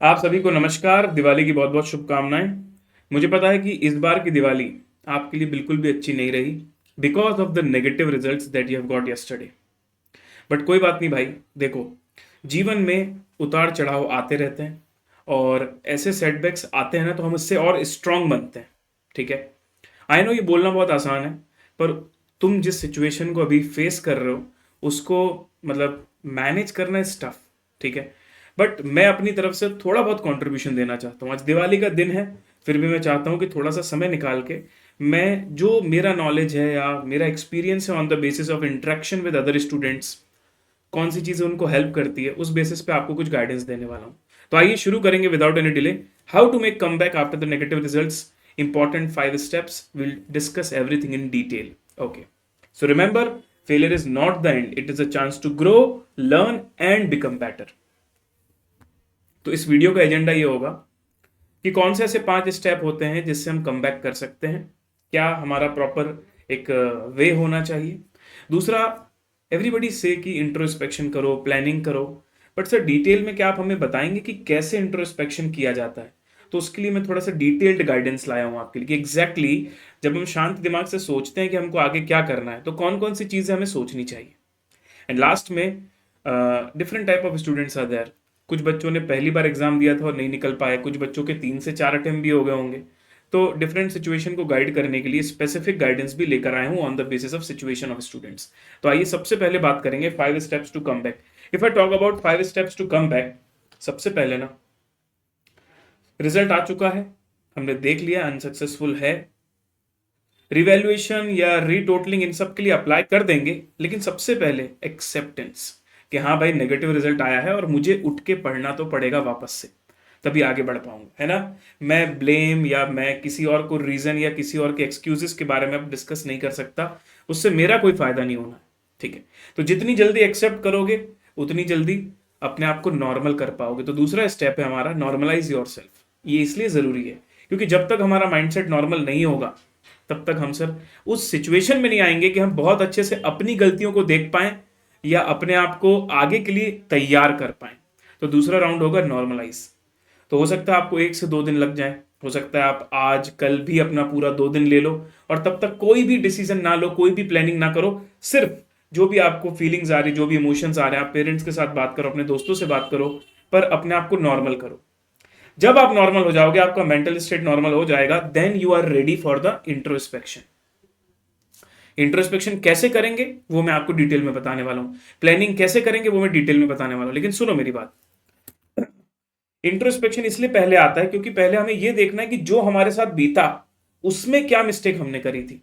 आप सभी को नमस्कार। दिवाली की बहुत बहुत शुभकामनाएं। मुझे पता है कि इस बार की दिवाली आपके लिए बिल्कुल भी अच्छी नहीं रही because of the negative results that you have got yesterday. But कोई बात नहीं भाई। देखो, जीवन में उतार चढ़ाव आते रहते हैं और ऐसे सेटबैक्स आते हैं ना तो हम उससे और स्ट्रांग बनते हैं। ठीक है। आई नो ये बोलना बहुत आसान है, पर तुम जिस सिचुएशन को अभी फेस कर रहे हो उसको मतलब मैनेज करना इज टफ। ठीक है। बट मैं अपनी तरफ से थोड़ा बहुत कंट्रीब्यूशन देना चाहता हूँ। आज दिवाली का दिन है, फिर भी मैं चाहता हूँ कि थोड़ा सा समय निकाल के मैं जो मेरा नॉलेज है या मेरा एक्सपीरियंस है on the basis of interaction with other students, कौन सी चीज़ें उनको हेल्प करती है, उस बेसिस पे आपको कुछ गाइडेंस देने वाला हूँ। तो आइए शुरू करेंगे without any delay. How to make come back after the negative results, important 5 steps, will discuss everything in detail. Okay, so remember, failure is not the end, it is a chance to grow, learn and become better. तो इस video का agenda ये होगा कि कौन से ऐसे 5 step होते हैं जिससे हम कम बैक कर सकते हैं, क्या हमारा प्रॉपर एक वे होना चाहिए। दूसरा, एवरीबडी से कि इंट्रोस्पेक्शन करो, प्लानिंग करो, बट सर डिटेल में क्या आप हमें बताएंगे कि कैसे इंट्रोस्पेक्शन किया जाता है। तो उसके लिए मैं थोड़ा सा डिटेल्ड गाइडेंस लाया हूँ आपके लिए कि एग्जैक्टली जब हम शांत दिमाग से सोचते हैं कि हमको आगे क्या करना है तो कौन कौन सी चीज़ें हमें सोचनी चाहिए। एंड लास्ट में different type of students are there. कुछ बच्चों ने पहली बार एग्जाम दिया था और नहीं निकल पाए, कुछ बच्चों के 3 से 4 अटेम्प्ट भी हो गए होंगे। तो डिफरेंट सिचुएशन को गाइड करने के लिए स्पेसिफिक गाइडेंस भी लेकर आए हूँ on the basis of situation of students. तो आइए सबसे पहले बात करेंगे 5 steps to come back. If I talk about 5 steps to come back, सबसे पहले ना, रिजल्ट आ चुका है, हमने देख लिया अनसक्सेसफुल है, रिवैल्यूएशन या रीटोटलिंग इन सब के लिए अप्लाई कर देंगे, लेकिन सबसे पहले एक्सेप्टेंस कि हाँ भाई नेगेटिव रिजल्ट आया है और मुझे उठ के पढ़ना तो पड़ेगा वापस से, तभी आगे बढ़ पाऊंगा, है ना। मैं ब्लेम या मैं किसी और को रीजन या किसी और के एक्सक्यूजेस के बारे में अब डिस्कस नहीं कर सकता, उससे मेरा कोई फायदा नहीं होना। ठीक है। तो जितनी जल्दी एक्सेप्ट करोगे उतनी जल्दी अपने आप को नॉर्मल कर पाओगे। तो दूसरा स्टेप है हमारा नॉर्मलाइज योर सेल्फ। ये इसलिए जरूरी है क्योंकि जब तक हमारा माइंडसेट नॉर्मल नहीं होगा तब तक हम सर उस सिचुएशन में नहीं आएंगे कि हम बहुत अच्छे से अपनी गलतियों को देख पाएं या अपने आप को आगे के लिए तैयार कर पाएं। तो दूसरा राउंड होगा नॉर्मलाइज। तो हो सकता है आपको 1 से 2 दिन लग जाए, हो सकता है आप आज कल भी अपना पूरा 2 दिन ले लो और तब तक कोई भी डिसीजन ना लो, कोई भी प्लानिंग ना करो। सिर्फ जो भी आपको फीलिंग्स आ रही, जो भी इमोशंस आ रहे हैं, आप पेरेंट्स के साथ बात करो, अपने दोस्तों से बात करो, पर अपने आप को नॉर्मल करो। जब आप नॉर्मल हो जाओगे, आपका मेंटल स्टेट नॉर्मल हो जाएगा, then you are ready for the introspection. Introspection कैसे करेंगे वो मैं आपको डिटेल में बताने वाला हूं, प्लानिंग कैसे करेंगे वो मैं डिटेल में बताने वाला हूं। लेकिन सुनो मेरी बात, इंट्रोस्पेक्शन इसलिए पहले आता है क्योंकि पहले हमें यह देखना है कि जो हमारे साथ बीता उसमें क्या मिस्टेक हमने करी थी।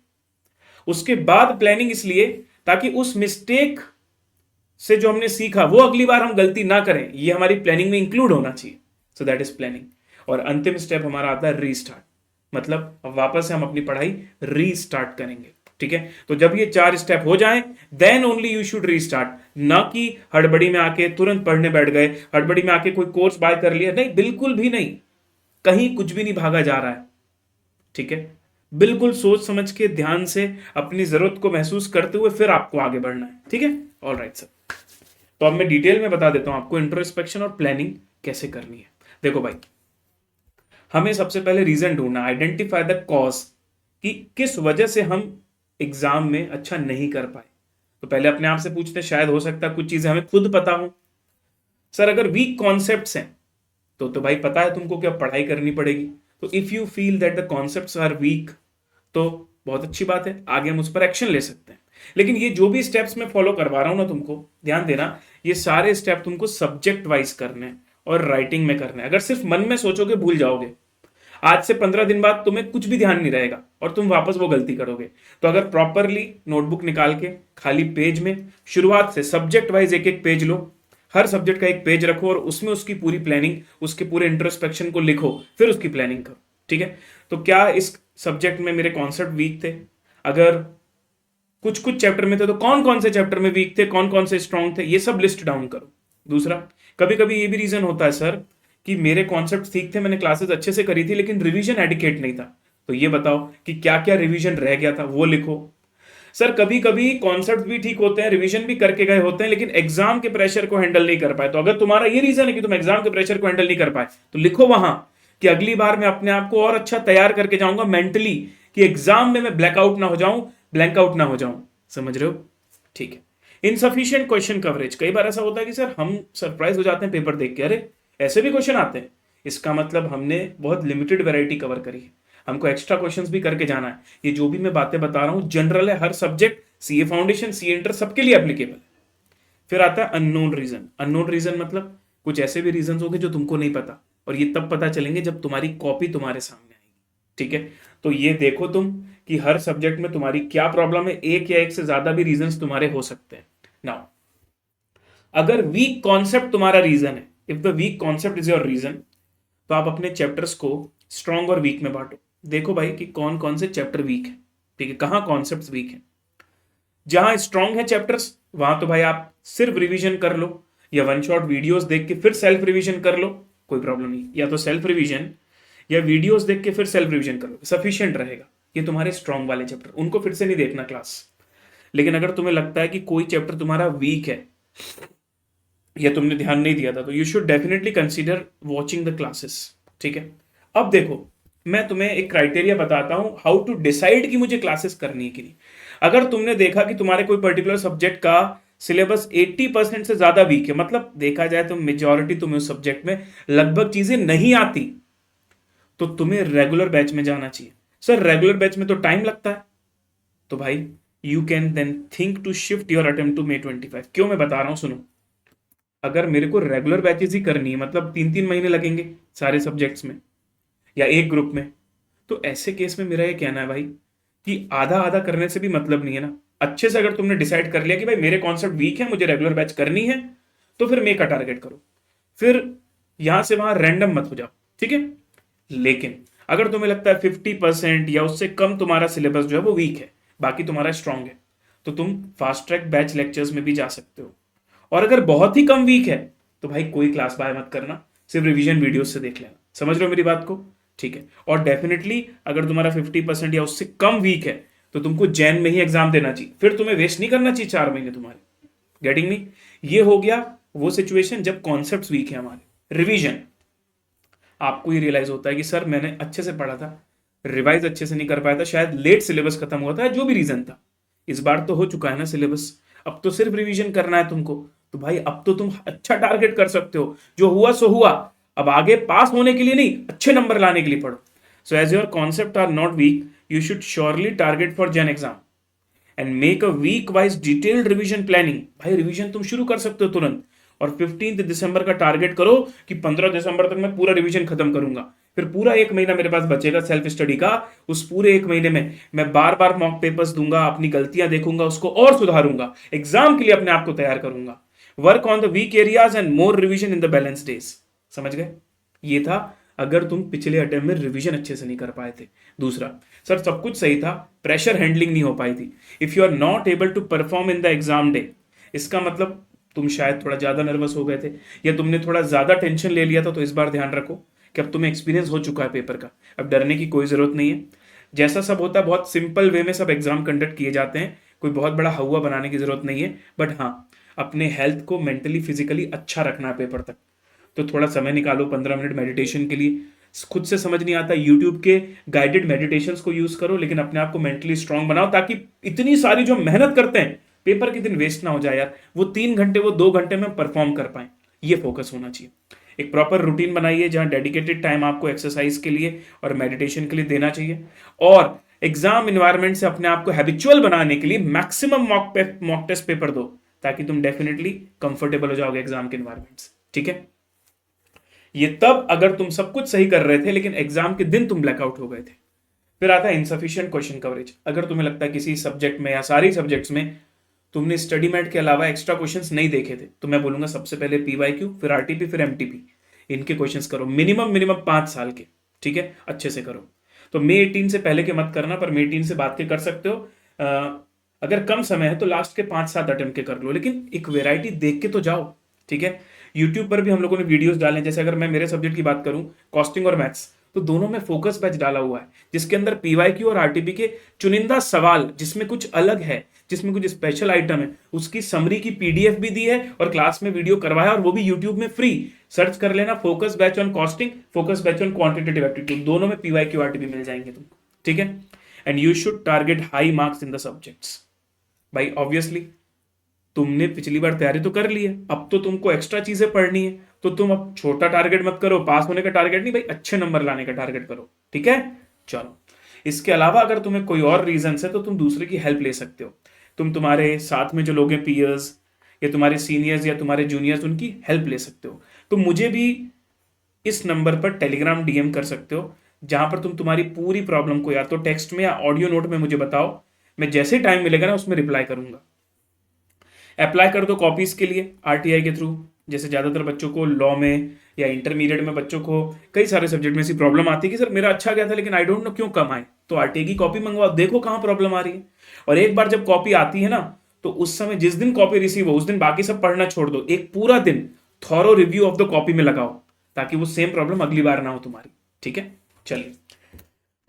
उसके बाद प्लानिंग इसलिए ताकि उस मिस्टेक से जो हमने सीखा वो अगली बार हम गलती ना करें, ये हमारी प्लानिंग में इंक्लूड होना चाहिए। So that is planning. और अंतिम स्टेप हमारा आता है रीस्टार्ट, मतलब अब वापस से हम अपनी पढ़ाई रीस्टार्ट करेंगे। ठीक है। तो जब ये 4 स्टेप हो जाएं then only you should restart, ना कि हड़बड़ी में आके तुरंत पढ़ने बैठ गए, हड़बड़ी में आके कोई कोर्स बाय कर लिया, नहीं, बिल्कुल भी नहीं। कहीं कुछ भी नहीं भागा जा रहा है। ठीक है। बिल्कुल सोच समझ के ध्यान से अपनी जरूरत को महसूस करते हुए फिर आपको आगे बढ़ना है। ठीक है। All right sir. तो अब मैं डिटेल में बता देता हूं आपको इंट्रोस्पेक्शन और प्लानिंग कैसे करनी है। देखो भाई, हमें सबसे पहले रीजन ढूंढना, आइडेंटिफाई द कॉज कि किस वजह से हम एग्जाम में अच्छा नहीं कर पाए। तो पहले अपने आप से पूछते हैं, शायद हो सकता है कुछ चीजें हमें खुद पता हो। सर अगर वीक कॉन्सेप्ट्स हैं तो भाई पता है तुमको क्या पढ़ाई करनी पड़ेगी। तो if you feel that the concepts are weak तो बहुत अच्छी बात है, आगे हम उस पर एक्शन ले सकते हैं। लेकिन ये जो भी स्टेप्स मैं फॉलो करवा रहा हूं ना, तुमको ध्यान देना, ये सारे स्टेप तुमको सब्जेक्ट वाइज करने हैं और राइटिंग में करने हैं। अगर सिर्फ मन में सोचोगे भूल जाओगे, आज से 15 दिन बाद तुम्हें कुछ भी ध्यान नहीं रहेगा और तुम वापस वो गलती करोगे। तो अगर प्रॉपरली नोटबुक निकाल के खाली पेज में शुरुआत से सब्जेक्ट वाइज एक एक पेज लो, हर सब्जेक्ट का एक पेज रखो और उसमें उसकी पूरी प्लानिंग, उसके पूरे इंट्रोस्पेक्शन को लिखो, फिर उसकी प्लानिंग करो। ठीक है। तो क्या इस सब्जेक्ट में मेरे कॉन्सेप्ट वीक थे, अगर कुछ कुछ चैप्टर में थे तो कौन कौन से चैप्टर में वीक थे, कौन कौन से स्ट्रांग थे, ये सब लिस्ट डाउन करो। दूसरा, कभी कभी ये भी रीजन होता है सर कि मेरे कॉन्सेप्ट ठीक थे, मैंने क्लासेस अच्छे से करी थी लेकिन रिवीजन एडिकेट नहीं था। तो ये बताओ कि क्या क्या रिवीजन रह गया था, वो लिखो। सर कभी कभी कॉन्सेप्ट भी ठीक होते हैं, रिवीजन भी करके गए होते हैं, लेकिन एग्जाम के प्रेशर को हैंडल नहीं कर पाए। तो अगर तुम्हारा ये रीजन है कि तुम एग्जाम के प्रेशर को हैंडल नहीं कर पाए, तो लिखो वहां कि अगली बार मैं अपने आप को और अच्छा तैयार करके जाऊंगा मेंटली, कि एग्जाम में मैं ब्लैकआउट ना हो जाऊं, ब्लैंक आउट ना हो जाऊं। समझ रहे हो? ठीक है। इनसफिशिएंट क्वेश्चन कवरेज, कई बार ऐसा होता है कि सर हम सरप्राइज हो जाते हैं पेपर देख के, अरे ऐसे भी क्वेश्चन आते हैं। इसका मतलब हमने बहुत लिमिटेड वैरायटी कवर करी है, हमको एक्स्ट्रा क्वेश्चंस भी करके जाना है। ये जो भी मैं बातें बता रहा हूं जनरल है, हर subject, CA foundation, CA inter, सबके लिए एप्लीकेबल है। फिर आता है अननोन रीजन। अननोन रीजन मतलब कुछ ऐसे भी रीजन होंगे जो तुमको नहीं पता, और ये तब पता चलेंगे जब तुम्हारी कॉपी तुम्हारे सामने आएगी। ठीक है, तो ये देखो तुम कि हर सब्जेक्ट में तुम्हारी क्या प्रॉब्लम है, एक या एक से ज्यादा भी रीजन तुम्हारे हो सकते हैं। नाउ अगर वीक कॉन्सेप्ट तुम्हारा रीजन है, if the weak concept is your reason, तो आप अपने चैप्टर्स को स्ट्रॉन्ग और वीक में बांटो। देखो भाई कि कौन कौन से चैप्टर वीक है, ठीक है, कहां कॉन्सेप्ट्स वीक है। जहां स्ट्रॉन्ग है चैप्टर्स, वहां तो भाई आप सिर्फ रिवीजन कर लो, या वन शॉट वीडियोस देख के फिर सेल्फ रिवीजन कर लो, कोई प्रॉब्लम नहीं। या तो सेल्फ रिवीजन या वीडियोस देख के फिर सेल्फ रिवीजन कर लो, सफिशिएंट रहेगा। ये तुम्हारे स्ट्रॉन्ग वाले चैप्टर, उनको फिर से नहीं देखना क्लास। लेकिन अगर तुम्हें लगता है कि कोई चैप्टर तुम्हारा वीक है या तुमने ध्यान नहीं दिया था, तो you should definitely consider watching the classes. ठीक है, अब देखो मैं तुम्हें एक क्राइटेरिया बताता हूं हाउ टू डिसाइड कि मुझे क्लासेस करनी है कि नहीं। अगर तुमने देखा कि तुम्हारे कोई पर्टिकुलर सब्जेक्ट का सिलेबस 80% से ज्यादा वीक है, मतलब देखा जाए तो मेजॉरिटी तुम्हें उस सब्जेक्ट में लगभग चीजें नहीं आती, तो तुम्हें रेगुलर बैच में जाना चाहिए। सर रेगुलर बैच में तो टाइम लगता है, तो भाई you can then think to shift your attempt to May 25। क्यों मैं बता रहा हूं, सुनो। अगर मेरे को रेगुलर बैचेस ही करनी है, मतलब 3-3 महीने लगेंगे सारे सब्जेक्ट्स में या एक ग्रुप में, तो ऐसे केस में मेरा ये कहना है भाई कि आधा आधा करने से भी मतलब नहीं है ना। अच्छे से अगर तुमने डिसाइड कर लिया कि भाई मेरे कॉन्सेप्ट वीक है, मुझे रेगुलर बैच करनी है, तो फिर मे का टारगेट करो, फिर यहां से वहां रैंडम मत हो जाओ। ठीक है, लेकिन अगर तुम्हें लगता है 50% या उससे कम तुम्हारा सिलेबस जो है वो वीक है, बाकी तुम्हारा स्ट्रांग है, तो तुम फास्ट ट्रैक बैच लेक्चर्स में भी जा सकते हो। और अगर बहुत ही कम वीक है, तो भाई कोई क्लास बाय मत करना, सिर्फ रिवीजन वीडियोस से देख लेना। समझ रहे हो मेरी बात को? ठीक है, और डेफिनेटली अगर तुम्हारा 50% या उससे कम वीक है, तो तुमको जैन में ही एग्जाम देना चाहिए, फिर तुम्हें वेस्ट नहीं करना चाहिए 4 महीने तुम्हारे। Getting me? ये हो गया वो सिचुएशन जब कॉन्सेप्ट वीक है हमारे। रिवीजन, आपको ये रियलाइज होता है कि सर मैंने अच्छे से पढ़ा था, रिवाइज अच्छे से नहीं कर पाया था, शायद लेट सिलेबस खत्म हुआ था, जो भी रीजन था। इस बार तो हो चुका है ना सिलेबस, अब तो सिर्फ रिवीजन करना है तुमको। तो भाई अब तो तुम अच्छा टारगेट कर सकते हो, जो हुआ सो हुआ। अब आगे पास होने के लिए नहीं, अच्छे नंबर लाने के लिए पढ़ो। So as your concept are not weak, you should surely target for जैन exam and make a week wise detailed revision planning. भाई रिवीजन तुम शुरू कर सकते हो तुरंत, और 15 दिसंबर का टारगेट करो कि 15 दिसंबर तक मैं पूरा रिवीजन खत्म करूंगा। फिर पूरा 1 महीना मेरे पास बचेगा सेल्फ स्टडी का, उस पूरे 1 महीने में मैं बार बार मॉक पेपर्स दूंगा, अपनी गलतियां देखूंगा, उसको और सुधारूंगा, एग्जाम के लिए अपने आप को तैयार करूंगा। Work on the weak areas and more revision in the balance days. समझ गए? ये था अगर तुम पिछले अटेम्प्ट में रिवीजन अच्छे से नहीं कर पाए थे। दूसरा, सर सब कुछ सही था, प्रेशर हैंडलिंग नहीं हो पाई थी। If you are not able to perform in the exam day, इसका मतलब तुम शायद थोड़ा ज्यादा नर्वस हो गए थे, या तुमने थोड़ा ज्यादा टेंशन ले लिया था। तो इस बार ध्यान रखो कि अब तुम्हें एक्सपीरियंस हो चुका है पेपर का, अब डरने की कोई जरूरत नहीं है। जैसा सब होता है बहुत सिंपल वे में सब एग्जाम कंडक्ट किए जाते हैं, कोई बहुत बड़ा हवा बनाने की जरूरत नहीं है। बट हाँ, अपने हेल्थ को मेंटली फिजिकली अच्छा रखना है पेपर तक, तो थोड़ा समय निकालो 15 मिनट मेडिटेशन के लिए। खुद से समझ नहीं आता, यूट्यूब के गाइडेड मेडिटेशंस को यूज करो, लेकिन अपने आप को मेंटली स्ट्रांग बनाओ, ताकि इतनी सारी जो मेहनत करते हैं पेपर के दिन वेस्ट ना हो जाए यार। वो 3 घंटे, वो 2 घंटे में परफॉर्म कर पाए, ये फोकस होना चाहिए। एक प्रॉपर रूटीन बनाइए जहां डेडिकेटेड टाइम आपको एक्सरसाइज के लिए और मेडिटेशन के लिए देना चाहिए, और एग्जाम इन्वायरमेंट से अपने आप को हैबिचुअल बनाने के लिए मैक्सिमम मॉक टेस्ट पेपर दो, ताकि तुम डेफिनेटली कंफर्टेबल हो जाओगे एग्जाम के इन्वायरमेंट से। ठीक है, ये तब अगर तुम सब कुछ सही कर रहे थे, लेकिन एग्जाम के दिन तुम ब्लैकआउट हो गए थे। फिर आता है इनसफिशिएंट क्वेश्चन कवरेज। अगर तुम्हें लगता है किसी सब्जेक्ट में या सारी सब्जेक्ट्स में तुमने स्टडी मैट के अलावा एक्स्ट्रा क्वेश्चंस नहीं देखे थे, तो मैं बोलूंगा सबसे पहले पीवाईक्यू, फिर आरटीपी, फिर एमटीपी, इनके क्वेश्चंस करो मिनिमम 5 साल के। ठीक है, अच्छे से करो। तो May 18 से पहले के मत करना, पर May 18 से बात के कर सकते हो। अगर कम समय है तो लास्ट के 5-7 अटेम्प्ट के कर लो, लेकिन एक वेराइटी देख के तो जाओ। ठीक है, यूट्यूब पर भी हम लोगों ने वीडियोस डाले, जैसे अगर मैं मेरे सब्जेक्ट की बात करूं, कॉस्टिंग और मैथ्स, तो दोनों में फोकस बैच डाला हुआ है जिसके अंदर पीवाईक्यू और आरटीपी के चुनिंदा सवाल जिसमें कुछ अलग है, जिसमें कुछ स्पेशल आइटम है, उसकी समरी की पीडीएफ भी दी है और क्लास में वीडियो करवाया, और वो भी यूट्यूब में फ्री। सर्च कर लेना focus batch on costing, focus batch on quantitative aptitude, दोनों में पीवाईक्यू आरटीपी मिल जाएंगे तुमको, ठीक है। And you should target high marks in the subjects. भाई ऑब्वियसली तुमने पिछली बार तैयारी तो कर ली है, अब तो तुमको एक्स्ट्रा चीजें पढ़नी है, तो तुम अब छोटा टारगेट मत करो, पास होने का टारगेट नहीं भाई, अच्छे नंबर लाने का टारगेट करो, ठीक है। चलो, इसके अलावा अगर तुम्हें कोई और रीजन है तो तुम दूसरे की हेल्प ले सकते हो। तुम तुम्हारे साथ में जो लोग हैं पीयर्स या तुम्हारे सीनियर्स या तुम्हारे जूनियर्स, उनकी हेल्प ले सकते हो। तुम मुझे भी इस नंबर पर टेलीग्राम डीएम कर सकते हो, जहां पर तुम तुम्हारी पूरी प्रॉब्लम को या तो टेक्स्ट में या ऑडियो नोट में मुझे बताओ, मैं जैसे टाइम मिलेगा ना उसमें रिप्लाई करूंगा। अप्लाई कर दो कॉपीज के लिए आरटीआई के थ्रू। जैसे ज़्यादातर बच्चों को लॉ में या इंटरमीडिएट में बच्चों को कई सारे सब्जेक्ट में ऐसी प्रॉब्लम आती है कि सर मेरा अच्छा गया था लेकिन आई डोंट नो क्यों कम आए, तो आरटीआई की कॉपी मंगवाओ, देखो कहाँ प्रॉब्लम आ रही है। और एक बार जब कॉपी आती है ना, तो उस समय जिस दिन कॉपी रिसीव हो उस दिन बाकी सब पढ़ना छोड़ दो, एक पूरा दिन thorough review of the copy में लगाओ, ताकि वो सेम प्रॉब्लम अगली बार ना हो तुम्हारी, ठीक है। चलिए,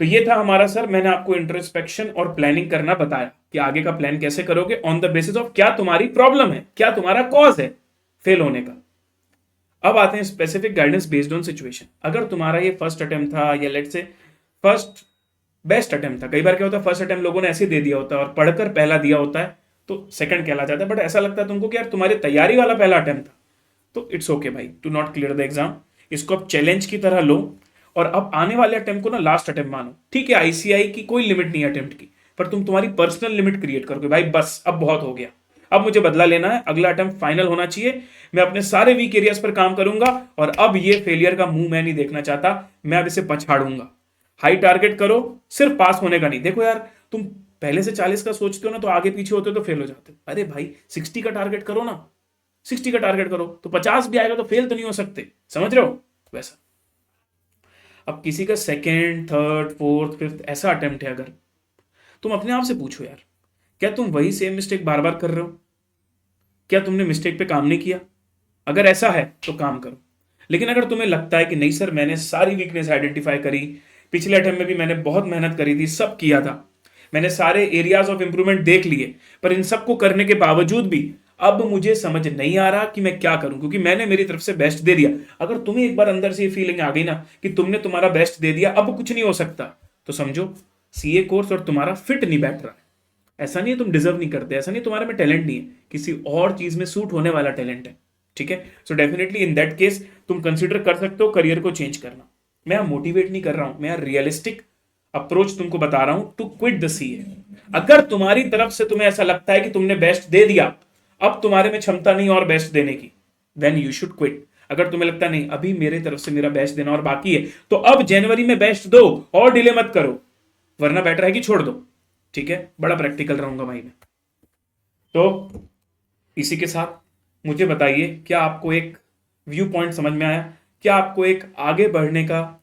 तो ये था हमारा सर, मैंने आपको इंट्रोस्पेक्शन और प्लानिंग करना बताया कि आगे का प्लान कैसे करोगे ऑन द बेसिस ऑफ क्या तुम्हारी प्रॉब्लम है, क्या तुम्हारा कॉज है फेल होने का। अब आते हैं specific guidance based on situation. अगर तुम्हारा ये फर्स्ट अटेम्प्ट था या let's say first best attempt था, कई बार क्या होता है फर्स्ट अटेम्प्ट लोगों ने ऐसे दे दिया होता है और पढ़कर पहला दिया होता है तो सेकंड कहला जाता है, बट ऐसा लगता है तुमको कि यार तुम्हारी तैयारी वाला पहला अटेम्प्ट था, तो इट्स ओके भाई to not clear the exam. इसको अब चैलेंज की तरह लो और अब आने वाले अटेम्प्ट को ना लास्ट अटेम्प्ट मानो, ठीक है। आईसीआई की कोई लिमिट नहीं है अटेम्प्ट की, पर तुम तुम्हारी पर्सनल लिमिट क्रिएट करोगे, भाई बस अब बहुत हो गया, अब मुझे बदला लेना है, अगला अटेम्प्ट फाइनल होना चाहिए, मैं अपने सारे वीक एरियाज पर काम करूंगा और अब ये फेलियर का मुंह मैं नहीं देखना चाहता, मैं अब इसे पछाड़ूंगा। हाई टारगेट करो, सिर्फ पास होने का नहीं। देखो यार, तुम पहले से 40 का सोचते हो ना तो आगे पीछे होते हो तो फेल हो जाते हो। अरे भाई 60 का टारगेट करो ना, 60 का टारगेट करो तो 50 भी आएगा तो फेल तो नहीं हो सकते, समझ रहे हो वैसा। अब किसी का सेकेंड, थर्ड, फोर्थ, फिफ्थ ऐसा अटेम्प्ट है, अगर तुम अपने आप से पूछो यार, क्या तुम वही सेम मिस्टेक बार बार कर रहे हो? क्या तुमने मिस्टेक पे काम नहीं किया? अगर ऐसा है तो काम करो। लेकिन अगर तुम्हें लगता है कि नहीं सर मैंने सारी वीकनेस आइडेंटिफाई करी, पिछले अटेम्प्ट में भी मैंने बहुत मेहनत करी थी, सब किया था, मैंने सारे एरियाज ऑफ इंप्रूवमेंट देख लिए, पर इन सबको करने के बावजूद भी अब मुझे समझ नहीं आ रहा कि मैं क्या करूं, क्योंकि मैंने मेरी तरफ से बेस्ट दे दिया। अगर तुम्हें एक बार अंदर से ये फीलिंग आ गई ना कि तुमने तुम्हारा बेस्ट दे दिया, अब कुछ नहीं हो सकता, तो समझो सीए कोर्स और तुम्हारा फिट नहीं बैठ रहा है। ऐसा नहीं है तुम डिजर्व नहीं करते, ऐसा नहीं तुम्हारे में टैलेंट नहीं है, किसी और चीज में सूट होने वाला टैलेंट है, ठीक है। So definitely in that case तुम कंसिडर कर सकते हो करियर को चेंज करना। मैं यहाँ मोटिवेट नहीं कर रहा हूं, मैं यहाँ रियलिस्टिक अप्रोच तुमको बता रहा हूं टू क्विट द सीए। अगर तुम्हारी तरफ से तुम्हें ऐसा लगता है कि तुमने बेस्ट दे दिया, अब तुम्हारे में क्षमता नहीं और बेस्ट देने की, देन यू शुड क्विट। अगर तुम्हें लगता नहीं अभी मेरी तरफ से मेरा बेस्ट देना और बाकी है, तो अब जनवरी में बेस्ट दो और डिले मत करो, वरना बेटर है कि छोड़ दो, ठीक है। बड़ा प्रैक्टिकल रहूंगा भाई मैं। तो इसी के साथ मुझे बताइए, क्या आपको एक व्यू पॉइंट समझ में आया? क्या आपको एक आगे बढ़ने का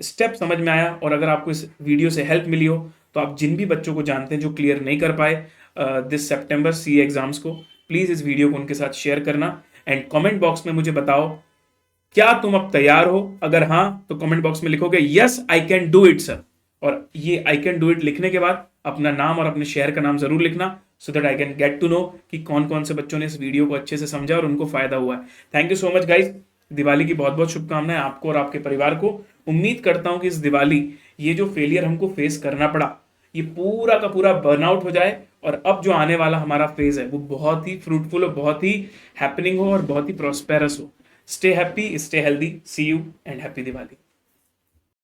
स्टेप समझ में आया? और अगर आपको इस वीडियो से हेल्प मिली हो तो आप जिन भी बच्चों को जानते हैं जो क्लियर नहीं कर पाए दिस सितंबर सी एग्जाम्स को, प्लीज इस वीडियो को उनके साथ शेयर करना। एंड कमेंट बॉक्स में मुझे बताओ, क्या तुम अब तैयार हो? अगर हाँ तो कमेंट बॉक्स में लिखोगे yes I can do it sir, और ये आई कैन डू इट लिखने के बाद अपना नाम और अपने शहर का नाम जरूर लिखना, so that I can get to know कि कौन कौन से बच्चों ने इस वीडियो को अच्छे से समझा और उनको फायदा हुआ है। Thank you so much guys. Diwali की बहुत बहुत शुभकामनाएं आपको और आपके परिवार को। उम्मीद करता हूं कि इस दिवाली ये जो फेलियर हमको फेस करना पड़ा, ये पूरा का पूरा बर्नआउट हो जाए और अब जो आने वाला हमारा फेज है वो बहुत ही फ्रूटफुल और बहुत ही हैपनिंग हो और बहुत ही प्रॉस्पेरस हो। Stay happy, stay healthy, see you and happy Diwali.